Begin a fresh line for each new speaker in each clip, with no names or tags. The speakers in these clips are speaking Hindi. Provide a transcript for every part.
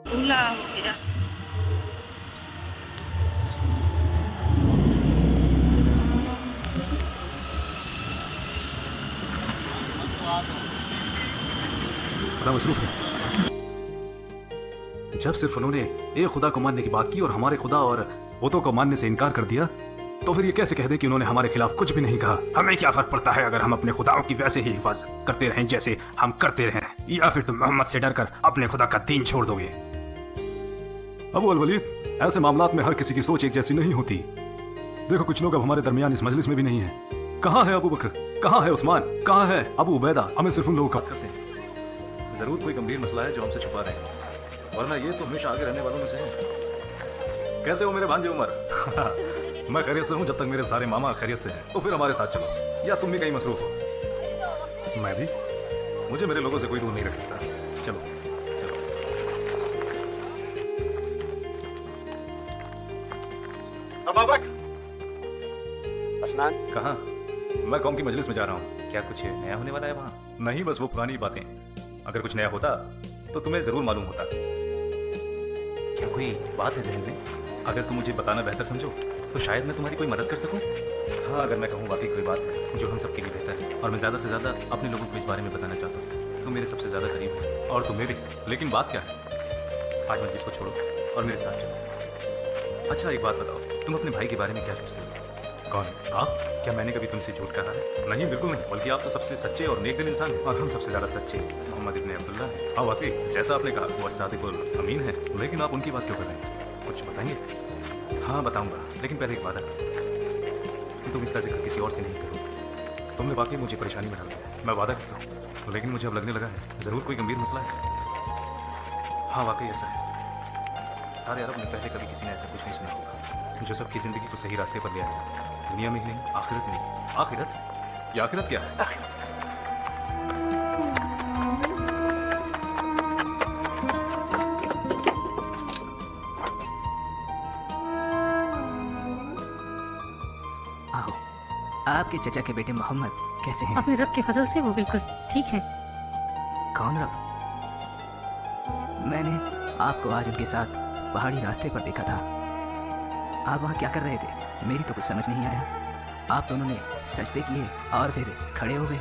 Hola, mira.
बड़ा मसरूफ है। जब सिर्फ उन्होंने एक खुदा को मानने की बात की और हमारे खुदा और बुतों को मानने से इनकार कर दिया, तो फिर ये कैसे कह दे कि उन्होंने हमारे खिलाफ कुछ भी नहीं कहा। हमें क्या फर्क पड़ता है अगर हम अपने खुदाओं की वैसे ही हिफाजत करते रहें जैसे हम करते रहें, या फिर तुम मोहम्मद से डरकर अपने खुदा का दीन छोड़ दोगे। अबू अल वलीद, ऐसे मामलात में हर किसी की सोच एक जैसी नहीं होती। देखो, कुछ लोग अब हमारे दरमियान इस मजलिस में भी नहीं है। कहाँ है अबू बकर, कहाँ है उस्मान, कहाँ है अबू उबैदा? हमें सिर्फ उन लोगों का करते हैं। जरूर कोई गंभीर मसला है जो हमसे छुपा रहे हैं, वरना ये तो हमेशा आगे रहने वालों में से है। कैसे हो मेरे भांजे उमर? मैं खैरियत से हूँ जब तक मेरे सारे मामा खैरियत से हैं। तो फिर हमारे साथ चलो, या तुम भी कहीं मसरूफ हो। मैं भी, मुझे मेरे लोगों से कोई दूर नहीं रख सकता। चलो चलो।
अबाबक, अस्नान।
कहाँ? मैं कौम की मजलिस में जा रहा हूँ। क्या कुछ नया होने वाला है वहाँ? नहीं, बस वो पुरानी बातें। अगर कुछ नया होता तो तुम्हें जरूर मालूम होता। क्या कोई बात है जहन में? अगर तुम मुझे बताना बेहतर समझो तो शायद मैं तुम्हारी कोई मदद कर सकूं। हाँ, अगर मैं कहूँ वाकई कोई बात है जो हम सबके लिए बेहतर है और मैं ज़्यादा से ज़्यादा अपने लोगों को इस बारे में बताना चाहता हूँ। तुम मेरे सबसे ज़्यादा करीब हो और तुम मेरे। लेकिन बात क्या है? आज मजलिस को छोड़ो और मेरे साथ चलो। अच्छा, एक बात बताओ, तुम अपने भाई के बारे में क्या सोचते हो? कौन? आप? क्या मैंने कभी तुमसे झूठ कहा है? नहीं, बिल्कुल नहीं। बल्कि आप तो सबसे सच्चे और नेक दिल इंसान हैं और हम सबसे ज़्यादा सच्चे मोहम्मद इब्ने अब्दुल्ला हैं। हाँ वाकई, जैसा आपने कहा वो सादिकुल अमीन है। लेकिन आप उनकी बात क्यों कर रहे हैं? कुछ बताएंगे? हाँ बताऊंगा, लेकिन पहले एक वादा करो, तुम इसका जिक्र किसी और से नहीं करो। तुमने वाकई मुझे परेशानी में डाल दिया, मैं वादा करता हूँ। लेकिन मुझे अब लगने लगा है ज़रूर कोई गंभीर मसला है। हाँ वाकई ऐसा है। सारे अरब में पहले कभी किसी ने ऐसा कुछ नहीं सुना होगा जो सबकी ज़िंदगी को सही रास्ते पर ले आएगा। दुनिया में ही नहीं, आखिरत में भी। आखिरत? ये आखिरत क्या है?
आओ, आपके चचा के बेटे मोहम्मद कैसे हैं?
अपने रब के फजल से वो बिल्कुल ठीक है।
कौन रब? मैंने आपको आज उनके साथ पहाड़ी रास्ते पर देखा था। आप वहाँ क्या कर रहे थे? मेरी तो कुछ समझ नहीं आया। आप दोनों ने सजदे किए और फिर खड़े हो गए,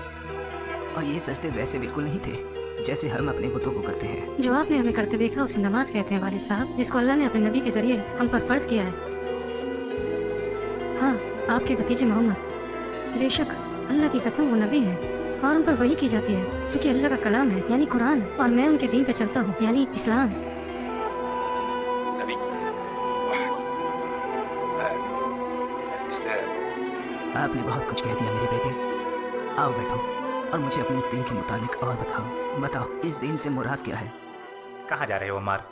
और ये सजदे वैसे बिल्कुल नहीं थे जैसे हम अपने बुतों को करते हैं।
जो आपने हमें करते देखा उसे नमाज कहते हैं वालिद साहब, जिसको अल्लाह ने अपने नबी के जरिए हम पर फर्ज किया है। हाँ, आपके भतीजे मोहम्मद, बेशक अल्लाह की कसम वो नबी है और उन पर वही की जाती है क्योंकि अल्लाह का कलाम है यानी कुरान, और मैं उनके दीन पे चलता हूँ यानी इस्लाम।
नबी इस्लाम।
आपने बहुत कुछ कह दिया मेरे बेटे। आओ बैठो और मुझे अपने इस दिन के मुतालिक और बताओ इस दिन से मुराद क्या है?
कहाँ जा रहे हो अम्मार?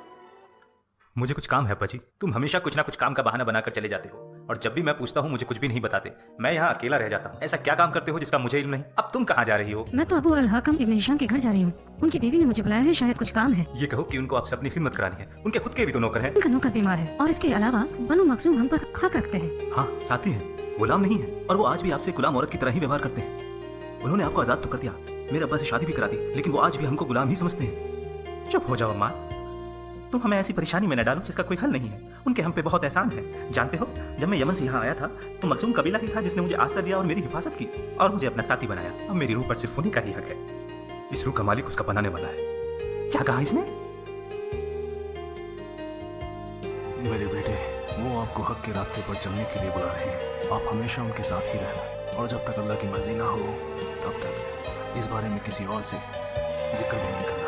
मुझे कुछ काम है अब्बा जी। तुम हमेशा कुछ ना कुछ काम का बहाना बनाकर चले जाते हो और जब भी मैं पूछता हूँ मुझे कुछ भी नहीं बताते। मैं यहाँ अकेला रह जाता हूँ। ऐसा क्या काम करते हो जिसका मुझे इल्म नहीं? अब तुम कहाँ जा रही हो?
मैं तो अबू अल हाकम इब्न हिशाम के घर जा रही हूँ। उनकी बीवी ने मुझे बुलाया है, शायद कुछ काम है।
ये कहो कि उनको आपसे अपनी खिदमत करानी है। उनके खुद के भी तो नौकर हैं।
उनका नौकर बीमार है और इसके अलावा बनु मखसूम हम पर हक रखते हैं।
हाँ, साथी हैं, गुलाम नहीं है। और वो आज भी आपसे गुलाम औरत की तरह ही व्यवहार करते हैं। उन्होंने आपको आजाद तो कर दिया, मेरे अब्बा से शादी भी करा दी, लेकिन वो आज भी हमको गुलाम ही समझते हैं। चुप हो जाओ अम्मा, तुम हमें ऐसी परेशानी में न डालो जिसका कोई हल नहीं है। उनके हम पे बहुत एहसान है। जानते हो, जब मैं यमन से यहाँ आया था तो मखसूम कबीला ही था जिसने मुझे आसरा दिया और मेरी हिफाजत की और मुझे अपना साथी बनाया। अब मेरी रूह पर सिर्फ उन्हीं का ही हक है। इस रूह का मालिक उसका बनाने वाला है। क्या कहा इसने? मेरे बेटे, वो आपको हक के रास्ते पर चलने के लिए बुला रहे हैं। आप हमेशा उनके साथ ही रहना और जब तक अल्लाह की मर्जी ना हो तब तक इस बारे में किसी और से जिक्र भी नहीं करना।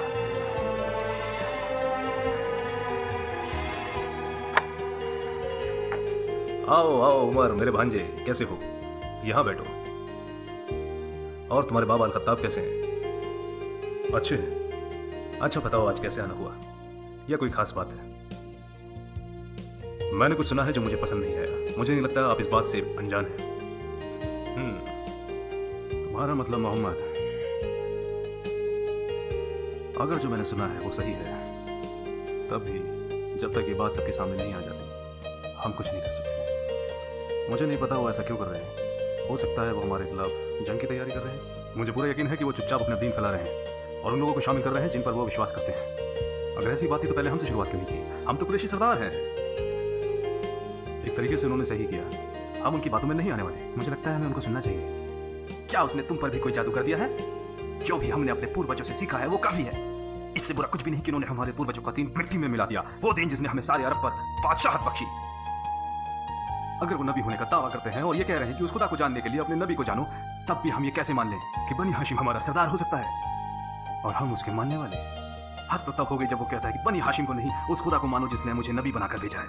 आओ आओ उमर, मेरे भांजे, कैसे हो? यहाँ बैठो। और तुम्हारे बाबा अल खत्ताब कैसे हैं? अच्छे हैं। अच्छा बताओ, आज कैसे आना हुआ? या कोई खास बात है? मैंने कुछ सुना है जो मुझे पसंद नहीं आया। मुझे नहीं लगता आप इस बात से अनजान हैं। तुम्हारा मतलब मोहम्मद, अगर जो मैंने सुना है वो सही है, तब भी जब तक ये बात सबके सामने नहीं आ जाती हम कुछ नहीं कर सकते। मुझे नहीं पता वो ऐसा क्यों कर रहे हैं। हो सकता है वो हमारे खिलाफ जंग की तैयारी कर रहे हैं। मुझे पूरा यकीन है कि वो चुपचाप अपना दीन फैला रहे हैं और उन लोगों को शामिल कर रहे हैं जिन पर वो विश्वास करते हैं। अगर ऐसी बात थी तो पहले हमसे शुरुआत क्यों नहीं की? हम तो कुरैशी सरदार हैं। एक तरीके से उन्होंने सही किया, हम उनकी बातों में नहीं आने वाले। मुझे लगता है हमें उनको सुनना चाहिए। क्या उसने तुम पर भी कोई जादू कर दिया है? जो भी हमने अपने पूर्वजों से सीखा है वो काफी है। इससे बुरा कुछ भी नहीं कि उन्होंने हमारे पूर्वजों का दीन मिट्टी में मिला दिया, वो दीन जिसने हमें सारे अरब पर बादशाहत बख्शी। अगर वो नबी होने का दावा करते हैं और ये कह रहे हैं कि उस खुदा को जानने के लिए अपने नबी को जानो, तब भी हम ये कैसे मान लें कि बनी हाशिम हमारा सरदार हो सकता है और हम उसके मानने वाले? हद तो तब हो गई जब वो कहता है कि बनी हाशिम को नहीं, उस खुदा को मानो जिसने मुझे नबी बनाकर भेजा है।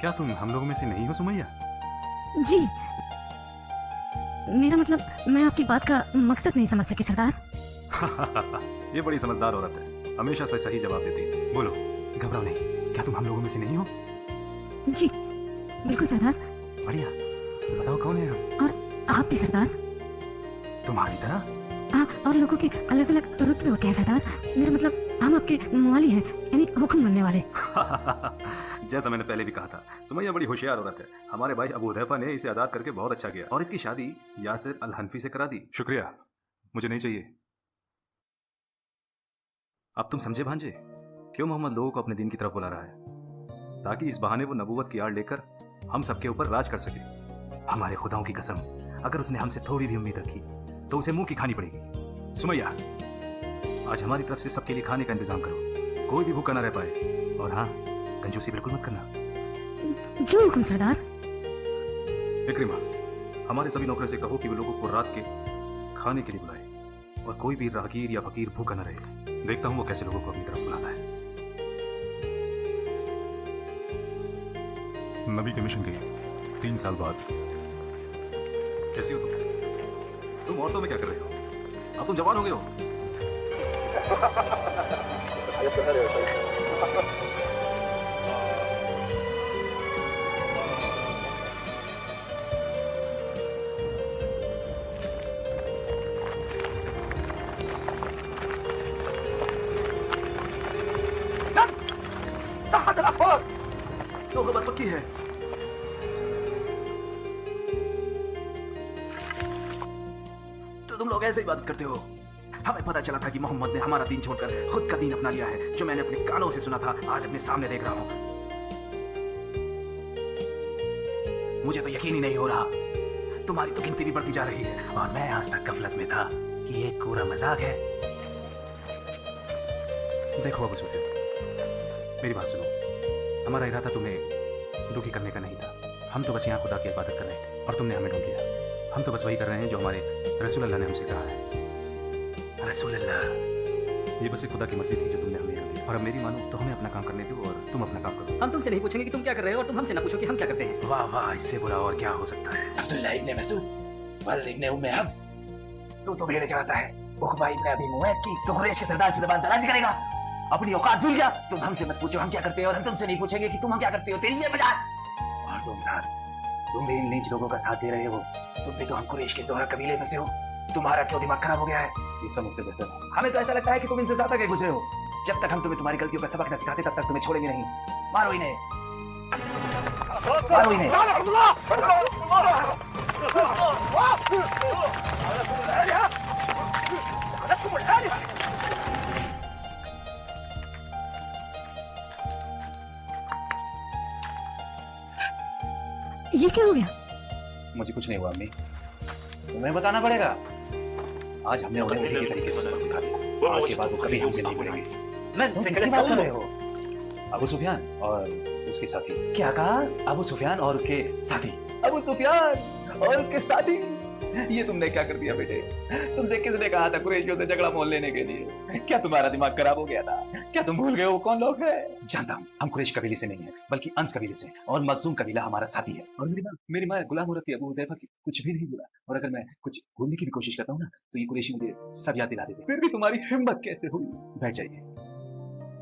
क्या तुम हम लोगों में से नहीं हो सुमैया?
जी, मेरा मतलब मैं आपकी बात का मकसद नहीं समझ सकी सरदार।
ये बड़ी समझदार औरत है, हमेशा से सही जवाब देती है। बोलो, घबराओ नहीं। क्या तुम हम लोगों में से नहीं हो?
जी बिल्कुल सरदार।
बढ़िया, तो बताओ कौन है हम?
और आप भी सरदार।
तुम्हारी तरह?
हाँ, और लोगों के अलग अलग रुतबे होते हैं सरदार। मेरा मतलब हम आपके मवाली हैं, यानी हुक्म मनने वाले।
जैसा मैंने पहले भी कहा था, सुमैया बड़ी होशियार औरत है। हमारे भाई अबू हुदैफा ने इसे आजाद करके बहुत अच्छा किया और इसकी शादी यासिर अल हनफी से करा दी। शुक्रिया, मुझे नहीं चाहिए। अब तुम समझे भांजे क्यों मोहम्मद लोगों को अपने दीन की तरफ बुला रहा है? ताकि इस बहाने वो नबूवत की आड़ लेकर हम सबके ऊपर राज कर सके। हमारे खुदाओं की कसम, अगर उसने हमसे थोड़ी भी उम्मीद रखी तो उसे मुंह की खानी पड़ेगी। सुमैया, आज हमारी तरफ से सबके लिए खाने का इंतजाम करो, कोई भी भूखा ना रह पाए। और हाँ, कंजूसी बिल्कुल मत करना।
जो हुक्म सरदार।
इकरिमा, हमारे सभी नौकरों से कहो कि वो लोगों को रात के खाने के लिए बुलाए और कोई भी राहगीर या फकीर भूखा न रहे। देखता हूं वो कैसे लोगों को अपनी तरफ बुलाता है। नबी के मिशन के 3 साल बाद कैसी हो तुम औरतों में क्या कर रहे हो? अब तुम जवान हो गए हो। तो खबर पक्की है। तो तुम लोग ऐसे ही इबादत करते हो। हमें पता चला था कि मोहम्मद ने हमारा दीन छोड़कर खुद का दीन अपना लिया है। जो मैंने अपने कानों से सुना था, आज अपने सामने देख रहा हूं। मुझे तो यकीन ही नहीं हो रहा। तुम्हारी तो गिनती भी बढ़ती जा रही है और मैं आज तक गफलत में था कि ये पूरा मजाक है। देखो अबू सुफियान, मेरी बात सुनो। हमारा इरादा तुम्हें दुखी करने का नहीं था। हम तो बस यहाँ खुदा की इबादत कर रहे थे और तुमने हमें ढूंढ लिया। हम तो बस वही कर रहे हैं जो हमारे रसूल अल्लाह ने हमसे कहा है। रसूल अल्लाह, ये बस एक खुदा की मर्जी थी जो तुमने हमें यहाँ दी। और अब मेरी मानो तो हमें अपना काम करने दो और तुम अपना काम करो।
हम तुमसे नहीं पूछेंगे कि तुम क्या कर रहे हो और तुम हमसे ना पूछो कि हम क्या करते हैं।
वाह वाह, इससे बुरा और क्या हो सकता है?
अब्दुल्लाह इब्ने मसूद वल्द इब्ने उम्मे अब्द, तू तो भेड़े चलाता है। उकबा इब्ने अबी मुवैद की तो कुरैश के सरदार से ज़बान दराज़ी करेगा। अपनी औकात भूल गया। तुम हमसे मत पूछो हम क्या करते हैं और हम तुमसे नहीं पूछेंगे कि तुम हम क्या करते हो। तेरी ये मजाक। और तुम साथ, तुम भी इन नीच लोगों का साथ दे रहे हो। तुम भी तो हम कुरैश के ज़ोहरा कबीले में से हो। तुम्हारा क्यों दिमाग खराब हो गया है? ये सब मुझसे बेहतर है। हमें तो ऐसा लगता है कि तुम इनसे ज्यादा गए गुजरे हो। जब तक हम तुम्हें तुम्हारी गलतियों का सबक न सिखाते तब तक तुम्हें छोड़ेंगे नहीं। मारो इन्हें, मारो इन्हें।
ये क्या हो गया?
मुझे कुछ नहीं हुआ अम्मी, तुम्हें बताना पड़ेगा। आज हमने उन्हें तरीके तरीके से सबक सिखा दिया। आज के बाद वो कभी हमसे नहीं मिलेंगे। तुम किसकी बात कर रहे हो? अबू सुफियान और उसके साथी। क्या कहा? अबू सुफियान और उसके साथी। अबू सुफियान और उसके साथी। ये तुमने क्या कर दिया बेटे? तुमसे किसने कहा था कुरैशियों से झगड़ा मोल लेने के लिए? क्या तुम्हारा दिमाग खराब हो गया था? क्या तुम भूल गए वो कौन लोग हैं? जानता हूँ, हम कुरैश कबीले से नहीं है बल्कि अंस कबीले से, और मखजूम कबीला हमारा साथी है। और मेरी माँ गुलाम औरत थी अबू हुदैफा की, कुछ भी नहीं बोला। और अगर मैं कुछ भूलने की भी कोशिश करता हूँ ना तो ये कुरैशी मुझे सब याद दिला देते। फिर भी तुम्हारी हिम्मत कैसे हुई? बैठ जाइए,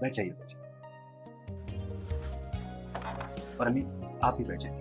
बैठ जाइए, बैठ जाइए। और अम्मी आप भी बैठ जाइए।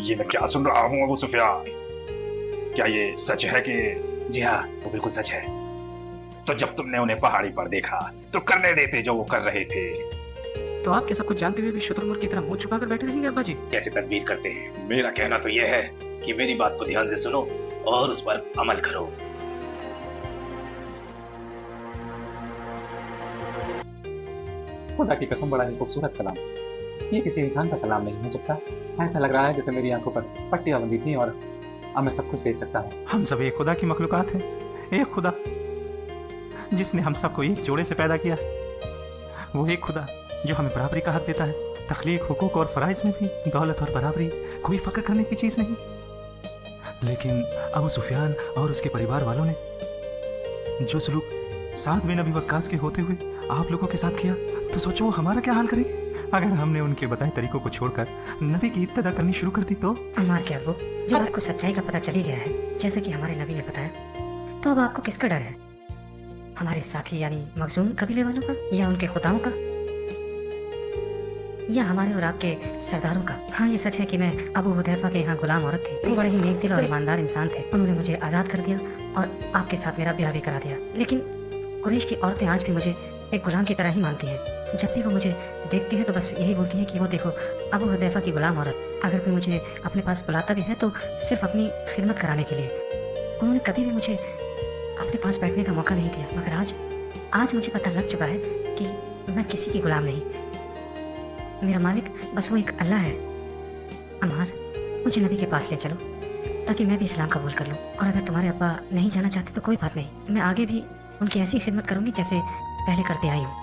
ये मैं क्या सुन रहा हूँ अबू सुफियान? क्या ये सच है कि? जी हाँ, वो बिल्कुल सच है। तो जब तुमने उन्हें पहाड़ी पर देखा तो करने देते जो वो कर रहे थे।
तो आप क्या सब कुछ जानते हुए भी शुतुरमुर्ग की तरह मुंह छुपाकर बैठे रहेंगे अब्बा जी?
कैसे तदबीर करते हैं? मेरा कहना तो यह है कि मेरी बात को ध्यान से सुनो और उस पर अमल करो।
खुदा की कसम, बड़ा ही खूबसूरत कलाम। ये किसी इंसान का कलाम नहीं हो सकता। ऐसा लग रहा है जैसे मेरी आंखों पर पट्टियां बंधी थी और अब मैं सब कुछ देख सकता हूँ।
हम सब एक खुदा की मखलूकात हैं। एक खुदा जिसने हम सबको एक जोड़े से पैदा किया। वो एक खुदा जो हमें बराबरी का हक देता है। तख्लीक, हुकूक और फ़राइज़ में भी दौलत और बराबरी कोई फ़ख्र करने की चीज़ नहीं। लेकिन अबू सुफियान और उसके परिवार वालों ने जो सलूक साद बिन अबी वक्कास के होते हुए आप लोगों के साथ किया, तो सोचो वो हमारा क्या हाल करेंगे अगर हमने उनके बताए तरीकों को छोड़कर नबी की इब्तिदा करनी शुरू कर दी तो?
अम्मार के अब्बू, जब आपको सच्चाई का पता चल ही गया है, जैसे कि हमारे नबी ने बताया, तो अब आपको किसका डर है? हमारे साथी यानी मखजूम कबीले वालों का, या उनके खुदाओं का, या हमारे और आपके सरदारों का? हाँ, ये सच है कि मैं अबू हुदैफा के यहाँ गुलाम औरत थी। वो बड़े ही नेक दिल और ईमानदार इंसान थे। उन्होंने मुझे आज़ाद कर दिया और आपके साथ मेरा ब्याह भी करा दिया। लेकिन कुरैश की औरतें आज भी मुझे एक गुलाम की तरह ही मानती हैं। जब भी वो मुझे देखती है तो बस यही बोलती है कि वो देखो अबू हुदैफा की गुलाम औरत। अगर कोई मुझे अपने पास बुलाता भी है तो सिर्फ अपनी खिदमत कराने के लिए। उन्होंने कभी भी मुझे अपने पास बैठने का मौका नहीं दिया। मगर आज मुझे पता लग चुका है कि मैं किसी की गुलाम नहीं। मेरा मालिक बस वो एक अल्लाह है। अम्मार, मुझे नबी के पास ले चलो ताकि मैं भी इस्लाम कबूल कर लूँ। और अगर तुम्हारे अब्बा नहीं जाना चाहते तो कोई बात नहीं, मैं आगे भी उनकी ऐसी खिदमत करूँगी जैसे पहले करते आई हूँ।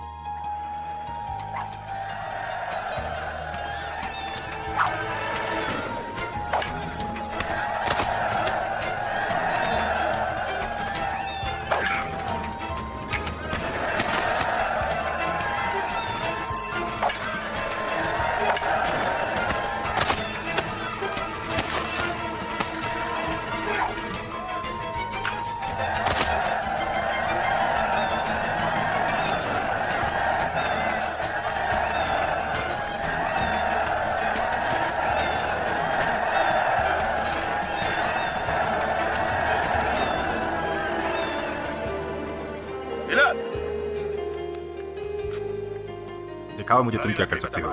दिखाओ मुझे तुम क्या कर सकते हो।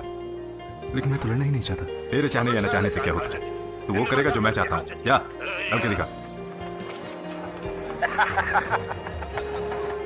लेकिन मैं तो लड़ना ही नहीं चाहता। तेरे चाहने या न चाहने से क्या होता है? तू वो करेगा जो मैं चाहता हूँ। या अब क्या दिखा?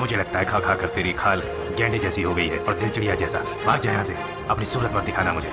मुझे लगता है खा खा कर तेरी खाल गैंडे जैसी हो गई है और दिल चिड़िया जैसा। भाग जा यहाँ से, अपनी सूरत मत दिखाना मुझे।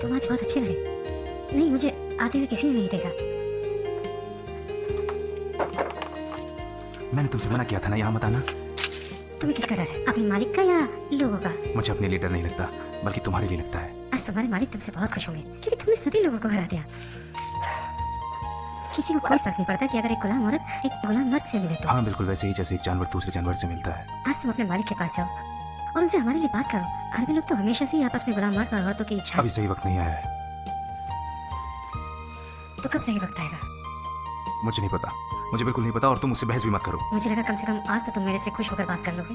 तुम आज बहुत अच्छे लगे। नहीं, मुझे आते हुए किसी ने नहीं देखा।
मैंने तुमसे मना किया था ना यहाँ मत आना।
तुम्हें किसका डर है, अपने मालिक का या लोगों का?
मुझे अपने लिए डर नहीं लगता, बल्कि तुम्हारे लिए लगता है।
आज तुम्हारे मालिक तुमसे बहुत खुश होंगे क्योंकि तुमने सभी लोगों को हरा दिया। किसी को कोई फर्क नहीं पड़ता कि अगर एक गुलाम औरत एक गुलाम मर्द से मिले तो।
हाँ, बिल्कुल वैसे ही जैसे एक जानवर दूसरे जानवर से मिलता है।
आज तुम अपने मालिक के पास जाओ और उनसे हमारे लिए बात करो। अरबी लोग तो हमेशा से ही आपस में गुलाम मर्द और औरतों की इच्छा।
अभी सही वक्त नहीं आया है।
तो कब सही वक्त आएगा?
मुझे नहीं पता, मुझे बिल्कुल नहीं पता, और तुम मुझसे बहस भी मत करो।
मुझे लगा कम से कम आज तो तुम मेरे से खुश होकर बात कर लोगे।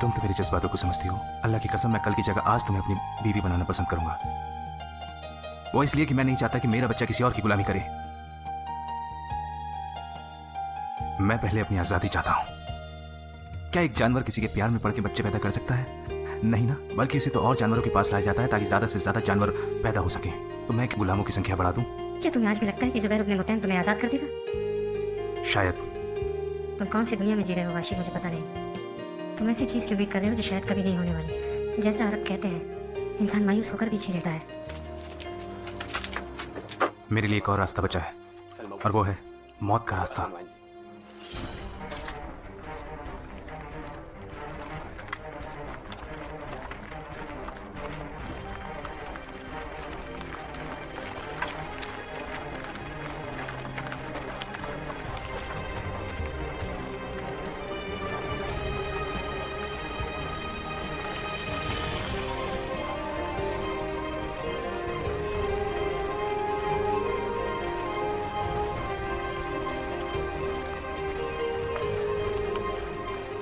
तुम तो मेरे जज्बातों को समझती हो। अल्लाह की कसम, मैं कल की जगह आज तुम्हें अपनी बीवी बनाना पसंद करूंगा। वो इसलिए कि मैं नहीं चाहता कि मेरा बच्चा किसी और की गुलामी करे। मैं पहले अपनी आजादी चाहता हूं। क्या एक जानवर किसी के प्यार में पड़ के बच्चे पैदा कर सकता है? नहीं ना, बल्कि उसे तो और जानवरों के पास लाया जाता है ताकि ज्यादा से ज्यादा जानवर पैदा हो सके। तो मैं गुलामों की संख्या बढ़ा दूं?
क्या तुम्हें आज भी लगता है कि जुबैर इब्न मुतैम तुम्हें आजाद कर देगा?
शायद।
तुम कौन सी दुनिया में जी रहे हो वाशी, मुझे पता नहीं। तुम ऐसी चीज की उम्मीद कर रहे हो जो शायद कभी नहीं होने वाली। जैसा अरब कहते हैं, इंसान मायूस होकर भी जी लेता है।
मेरे लिए एक और रास्ता बचा है, और वो है मौत का रास्ता।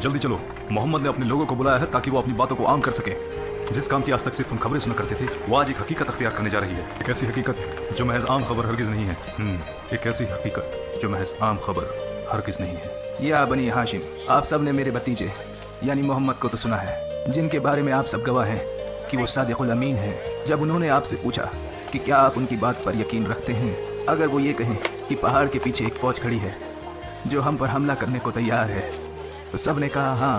जल्दी चलो, मोहम्मद ने अपने लोगों को बुलाया है ताकि वो अपनी बातों को आम कर सके। जिस काम की आज तक सिर्फ हम खबरें सुना करते थे, वो आज एक हकीकत अख्तियार करने जा रही है। एक ऐसी हकीकत जो महज आम खबर हरगिज नहीं है। एक ऐसी हकीकत जो महज आम खबर हरगिज नहीं है।
या बनी हाशिम, आप सब ने मेरे भतीजे यानी मोहम्मद को तो सुना है, जिनके बारे में आप सब गवाह हैं कि वो सादिकुल अमीन है। जब उन्होंने आपसे पूछा कि क्या आप उनकी बात पर यकीन रखते हैं, अगर वो ये कहें कि पहाड़ के पीछे एक फौज खड़ी है जो हम पर हमला करने को तैयार है, तो सब ने कहा हाँ,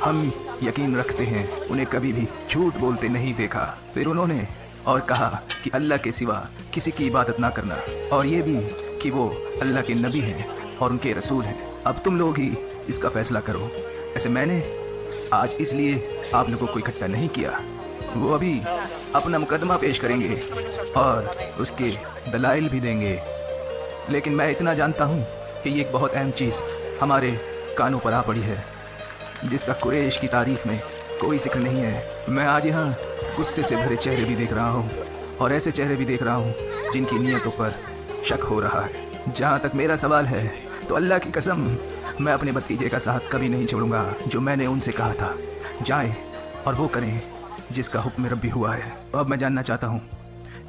हम यकीन रखते हैं। उन्हें कभी भी झूठ बोलते नहीं देखा। फिर उन्होंने और कहा कि अल्लाह के सिवा किसी की इबादत ना करना, और ये भी कि वो अल्लाह के नबी हैं और उनके रसूल हैं। अब तुम लोग ही इसका फैसला करो। ऐसे मैंने आज इसलिए आप लोगों को इकट्ठा नहीं किया। वो अभी अपना मुकदमा पेश करेंगे और उसके दलाइल भी देंगे, लेकिन मैं इतना जानता हूँ कि ये एक बहुत अहम चीज़ हमारे कानों पर आ पड़ी है, जिसका कुरैश की तारीख में कोई जिक्र नहीं है। मैं आज यहाँ गुस्से से भरे चेहरे भी देख रहा हूँ और ऐसे चेहरे भी देख रहा हूँ जिनकी नीयतों पर शक हो रहा है। जहाँ तक मेरा सवाल है, तो अल्लाह की कसम, मैं अपने भतीजे का साथ कभी नहीं छोड़ूंगा। जो मैंने उनसे कहा था, जाएं और वो करें जिसका हुक्म रब्बी हुआ है। अब मैं जानना चाहता हूँ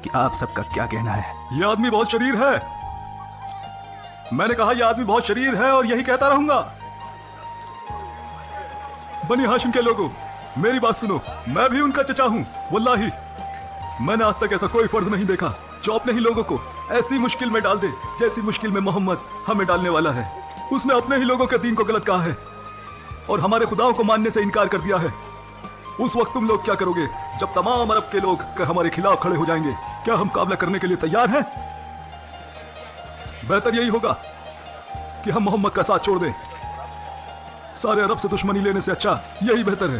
कि आप सबका क्या कहना है।
ये आदमी बहुत शरीर है। मैंने कहा यह आदमी बहुत शरीर है और यही कहता रहूंगा। बनी हाशिम के लोगों, मेरी बात सुनो। मैं भी उनका चचा हूं। वल्लाही मैंने आज तक ऐसा कोई फर्ज नहीं देखा जो अपने ही लोगों को ऐसी मुश्किल में डाल दे जैसी मुश्किल में मोहम्मद हमें डालने वाला है। उसने अपने ही लोगों के दीन को गलत कहा है और हमारे खुदाओं को मानने से इनकार कर दिया है। उस वक्त तुम लोग क्या करोगे जब तमाम अरब के लोग हमारे खिलाफ खड़े हो जाएंगे? क्या हम मुकाबला करने के लिए तैयार हैं? बेहतर यही होगा कि हम मोहम्मद का साथ छोड़ दें। सारे अरब से दुश्मनी लेने से अच्छा यही बेहतर है।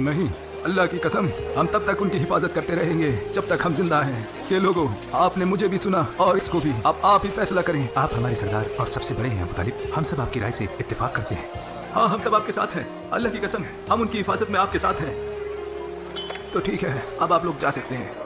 नहीं, अल्लाह की कसम, हम तब तक उनकी हिफाजत करते रहेंगे जब तक हम जिंदा हैं। ये लोगों, आपने मुझे भी सुना और इसको भी। अब आप ही फैसला करें।
आप हमारे सरदार और सबसे बड़े हैं अबू तालिब। हम सब आपकी राय से इत्तेफाक करते हैं।
हाँ, हम सब आपके साथ हैं। अल्लाह की कसम, हम उनकी हिफाजत में आपके साथ हैं।
तो ठीक है, अब आप लोग जा सकते हैं।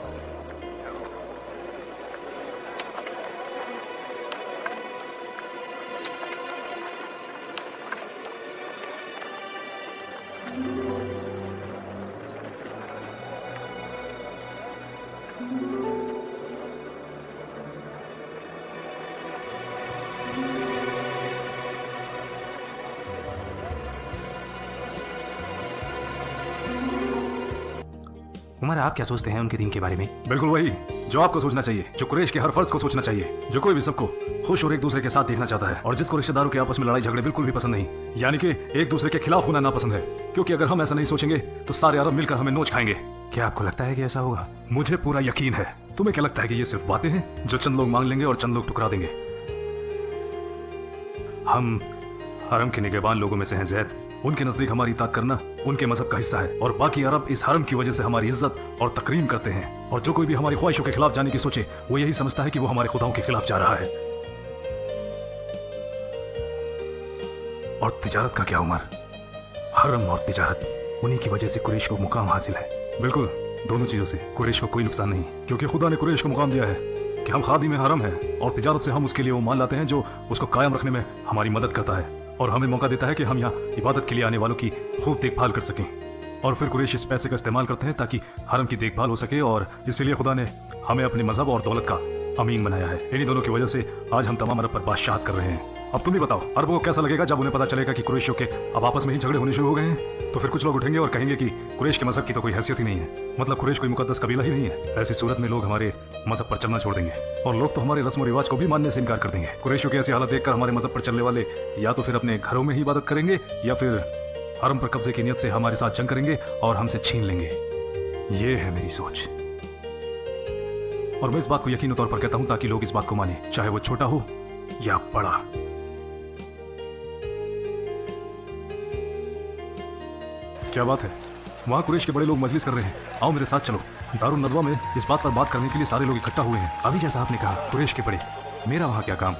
उमर, आप क्या सोचते हैं उनके दीन के बारे में? बिल्कुल वही जो आपको सोचना चाहिए, जो कुरैश के हर फर्ज को सोचना चाहिए, जो कोई भी सबको खुश और एक दूसरे के साथ देखना चाहता है, और जिसको रिश्तेदारों के आपस में लड़ाई झगड़े बिल्कुल भी पसंद नहीं, यानी कि एक दूसरे के खिलाफ होना नापसंद है। क्योंकि अगर हम ऐसा नहीं सोचेंगे तो सारे अरब मिलकर हमें नोच खाएंगे। क्या आपको लगता है कि ऐसा होगा? मुझे पूरा यकीन है। तुम्हें क्या लगता है कि ये सिर्फ बातें हैं जो चंद लोग मांग लेंगे और चंद लोग ठुकरा देंगे? हम हरम के निगहबान लोगों में से हैं ज़ैद। उनके नजदीक हमारी इताअत करना उनके मजहब का हिस्सा है, और बाकी अरब इस हरम की वजह से हमारी इज्जत और तकरीम करते हैं। और जो कोई भी हमारी ख्वाहिशों के खिलाफ जाने की सोचे, वो यही समझता है कि वो हमारे खुदाओं के खिलाफ जा रहा है। और तिजारत का क्या उमर? हरम और तिजारत, उन्हीं की वजह से कुरैश को मुकाम हासिल है। बिल्कुल, दोनों चीजों से कुरैश को कोई नुकसान नहीं, क्योंकि खुदा ने कुरैश को मुकाम दिया है कि हम खादी में हरम है, और तिजारत से हम उसके लिए वो मान लाते हैं जो उसको कायम रखने में हमारी मदद करता है, और हमें मौका देता है कि हम यहाँ इबादत के लिए आने वालों की खूब देखभाल कर सकें। और फिर कुरैश इस पैसे का इस्तेमाल करते हैं ताकि हरम की देखभाल हो सके, और इसीलिए खुदा ने हमें अपने मजहब और दौलत का अमीन बनाया है। इन्हीं दोनों की वजह से आज हम तमाम अरब पर बादशाहत कर रहे हैं। अब तुम ही बताओ, अरबों को कैसा लगेगा जब उन्हें पता चलेगा कि कुरैशियों के अब आपस में ही झगड़े होने शुरू हो गए हैं? तो फिर कुछ लोग उठेंगे और कहेंगे कि कुरैश के मजहब की तो कोई हैसियत ही नहीं है, मतलब कुरैश कोई मुकद्दस कबीला ही नहीं है। ऐसी सूरत में लोग हमारे मजहब पर चलना छोड़ देंगे, और लोग तो हमारे रस्म और रिवाज को भी मानने से इनकार कर देंगे। कुरैशियों की ऐसी हालत देखकर हमारे मजहब पर चलने वाले या तो फिर अपने घरों में ही इबादत करेंगे, या फिर हरम पर कब्जे की नियत से हमारे साथ जंग करेंगे और हमसे छीन लेंगे। ये है मेरी सोच, और मैं इस बात को यकीनी तौर पर कहता हूं ताकि लोग इस बात को माने, चाहे वो छोटा हो या बड़ा। क्या बात है, वहां कुरैश के बड़े लोग मजलिस कर रहे हैं। आओ मेरे साथ चलो। दारुन नदवा में इस बात पर बात करने के लिए सारे लोग इकट्ठा हुए हैं। अभी जैसा आपने कहा कुरैश के बड़े, मेरा वहां क्या काम?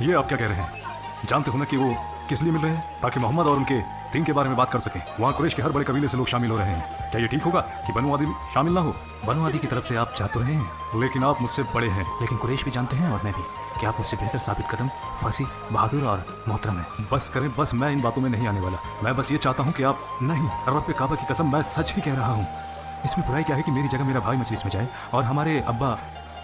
ये आप क्या कह रहे हैं? जानते हो ना कि वो किस लिए मिल रहे हैं? ताकि मोहम्मद और उनके दीन के बारे में बात कर सकें। वहाँ कुरैश के हर बड़े कबीले से लोग शामिल हो रहे हैं। क्या ये ठीक होगा कि बनु आदी शामिल ना हो? बनु आदी की तरफ से आप जा तो रहे हैं, लेकिन आप मुझसे बड़े हैं। लेकिन कुरैश भी जानते हैं और मैं भी कि आप मुझसे बेहतर साबित कदम, फसी, बहादुर और मोहतरम है। बस करें, बस मैं इन बातों में नहीं आने वाला। मैं बस ये चाहता हूँ कि आप नहीं, रब काबा की कसम मैं सच ही कह रहा हूँ। इसमें बुराई क्या है कि मेरी जगह मेरा भाई मजलिस में जाए, और हमारे अब्बा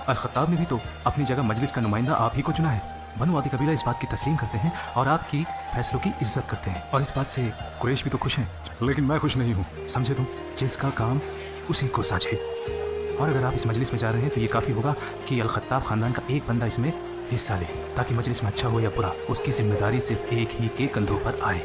अल खत्ताब ने भी तो अपनी जगह मजलिस का नुमाइंदा आप ही को चुना है। बनु आदी कबीला इस बात की तस्लीम करते हैं और आपकी फैसलों की इज्जत करते हैं, और इस बात से कुरैश भी तो खुश हैं। लेकिन मैं खुश नहीं हूँ, समझे तुम? जिसका काम उसी को साझे। और अगर आप इस मजलिस में जा रहे हैं तो ये काफ़ी होगा कि अल खत्ताब खानदान का एक बंदा इसमें हिस्सा ले, ताकि मजलिस में अच्छा हो या बुरा, उसकी जिम्मेदारी सिर्फ एक ही के कंधों पर आए।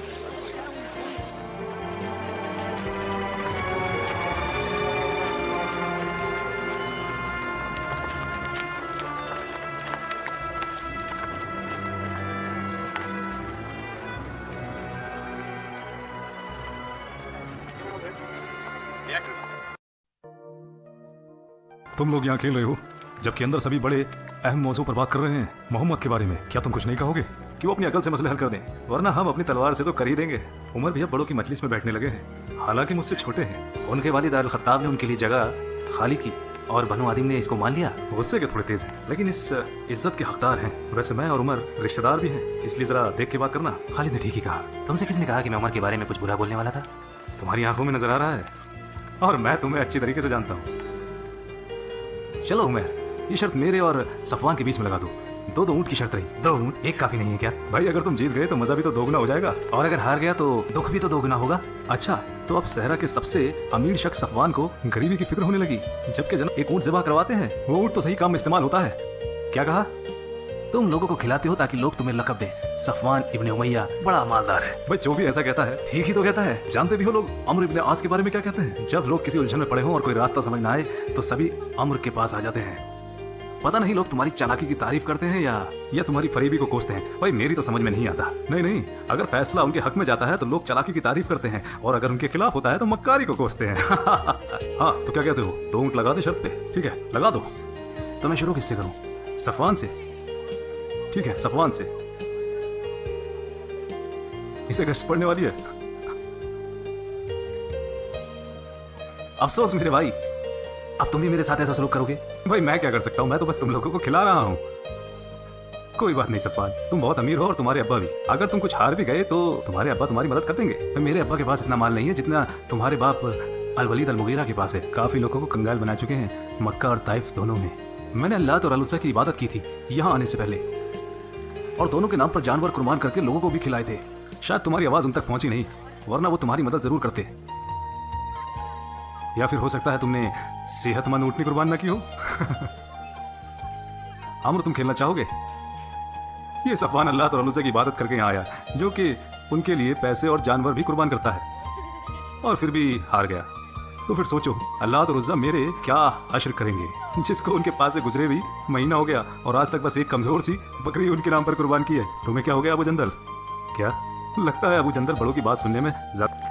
तुम लोग यहाँ खेल रहे हो जबकि अंदर सभी बड़े अहम मौजू पर बात कर रहे हैं, मोहम्मद के बारे में। क्या तुम कुछ नहीं कहोगे कि वो अपनी अकल से मसले हल कर दें, वरना हम अपनी तलवार से तो कर ही देंगे। उमर भैया बड़ों की मजलिस में बैठने लगे हैं, हालांकि मुझसे छोटे हैं। उनके वालिद अल खत्ताब ने उनके लिए जगह खाली की और बनु आदिम ने इसको मान लिया। गुस्से के थोड़े तेज हैं, लेकिन इस इज्जत के हकदार हैं। वैसे मैं और उमर रिश्तेदार भी हैं, इसलिए जरा देख के बात करना। खालिद ने ठीक ही कहा। तुमसे किसने कहा कि मैं उमर के बारे में कुछ बुरा बोलने वाला था? तुम्हारी आंखों में नजर आ रहा है, और मैं तुम्हें अच्छी तरीके से जानता हूँ। चलो उमर, ये शर्त मेरे और सफवान के बीच में लगा दो। दो ऊँट की शर्त रही। 2 ऊँट, एक काफी नहीं है क्या? भाई अगर तुम जीत गए तो मजा भी तो दोगुना हो जाएगा, और अगर हार गया तो दुख भी तो दोगुना होगा। अच्छा, तो अब सहरा के सबसे अमीर शख्स सफवान को गरीबी की फिक्र होने लगी, जबकि जनाब एक ऊँट ज़िबा करवाते हैं। वो ऊँट तो सही काम में इस्तेमाल होता है। क्या कहा? तुम लोगों को खिलाते हो ताकि लोग तुम्हें लक़ब दें, सफवान इब्ने उमैया बड़ा मालदार है। भाई जो भी ऐसा कहता है ठीक ही तो कहता है। जानते भी हो लोग अम्र इब्ने आस के बारे में क्या कहते हैं? जब लोग किसी उलझन में पड़े हों और कोई रास्ता समझ ना आए तो सभी अम्र के पास आ जाते हैं। पता नहीं लोग तुम्हारी चालाकी की तारीफ करते हैं या तुम्हारी फरीबी को कोसते हैं। भाई मेरी तो समझ में नहीं आता। नहीं, अगर फैसला उनके हक में जाता है तो लोग चालाकी की तारीफ करते हैं, और अगर उनके खिलाफ होता है तो मक्कारी को कोसते हैं। हाँ, तो क्या कहते हो? 2 ऊँट लगा दे शर्त पे? ठीक है, लगा दो। तो मैं शुरू किससे करूँ? सफवान से? ठीक है, सफवान से। इसे गश्त पड़ने वाली है। अफसोस मेरे भाई, अब तुम भी मेरे साथ ऐसा सलूक करोगे। भाई मैं क्या कर सकता हूँ, मैं तो बस तुम लोगों को खिला रहा हूँ। कोई बात नहीं सफवान, तुम बहुत अमीर हो और तुम्हारे अब्बा भी। अगर तुम कुछ हार भी गए तो तुम्हारे अब्बा तुम्हारी मदद कर देंगे। मेरे अब्बा के पास इतना माल नहीं है जितना तुम्हारे बाप अल वलीद अल मुगीरा के पास है। काफी लोगों को कंगाल बना चुके हैं मक्का और ताइफ दोनों में। मैंने अल्लाह और अल-उज़्ज़ा की इबादत की थी यहाँ आने से पहले, और दोनों के नाम पर जानवर कुर्बान करके लोगों को भी खिलाए थे। शायद तुम्हारी आवाज उन तक पहुंची नहीं, वरना वो तुम्हारी मदद जरूर करते। या फिर हो सकता है तुमने सेहतमंद ऊँटनी कुर्बान ना की हो। अमर तुम खेलना चाहोगे? ये सफवान अल्लाह और अल-उज़्ज़ा की इबादत करके यहाँ आया, जो कि उनके लिए पैसे और जानवर भी कुर्बान करता है, और फिर भी हार गया। तो फिर सोचो अल्लाह और उज़्ज़ा मेरे क्या अशर करेंगे, जिसको उनके पास से गुजरे भी महीना हो गया और आज तक बस एक कमजोर सी बकरी उनके नाम पर कुर्बान की है। तुम्हें क्या हो गया अबू जंदल? क्या लगता है अबू जंदल बड़ों की बात सुनने में ज्यादा।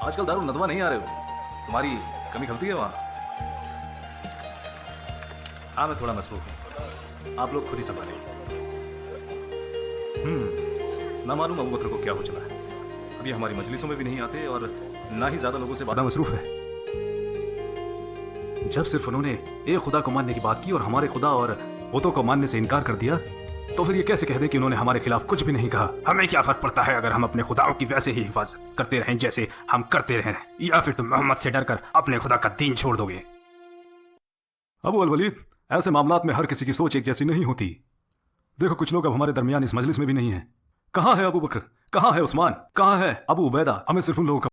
आजकल दारू नदवा नहीं आ रहे हो, तुम्हारी कमी खलती है वहाँ। हाँ मैं थोड़ा मसरूफ हूँ, आप लोग खुद ही संभालें। ना मालूम अबू बकर को क्या हो चला है, अभी हमारी मजलिसों में भी नहीं आते और ना ही ज्यादा लोगों से बात मसरूफ है। जब सिर्फ उन्होंने एक खुदा को मानने की बात की और हमारे खुदा और बुतों को मानने से इनकार कर दिया, तो फिर ये कैसे कह दे कि उन्होंने हमारे खिलाफ कुछ भी नहीं कहा। हमें क्या फर्क पड़ता है अगर हम अपने खुदाओं की वैसे ही हिफाजत करते रहें जैसे हम करते रहे, या फिर तुम मोहम्मद से डरकर अपने खुदा का दीन छोड़ दोगे। अबू अल वलीद, ऐसे मामलात में हर किसी की सोच एक जैसी नहीं होती। देखो कुछ लोग अब हमारे दरमियान इस मजलिस में भी नहीं है। कहाँ है अबू बकर, कहाँ है उस्मान, कहाँ है अबू उबैदा? हमें सिर्फ उन लोगों का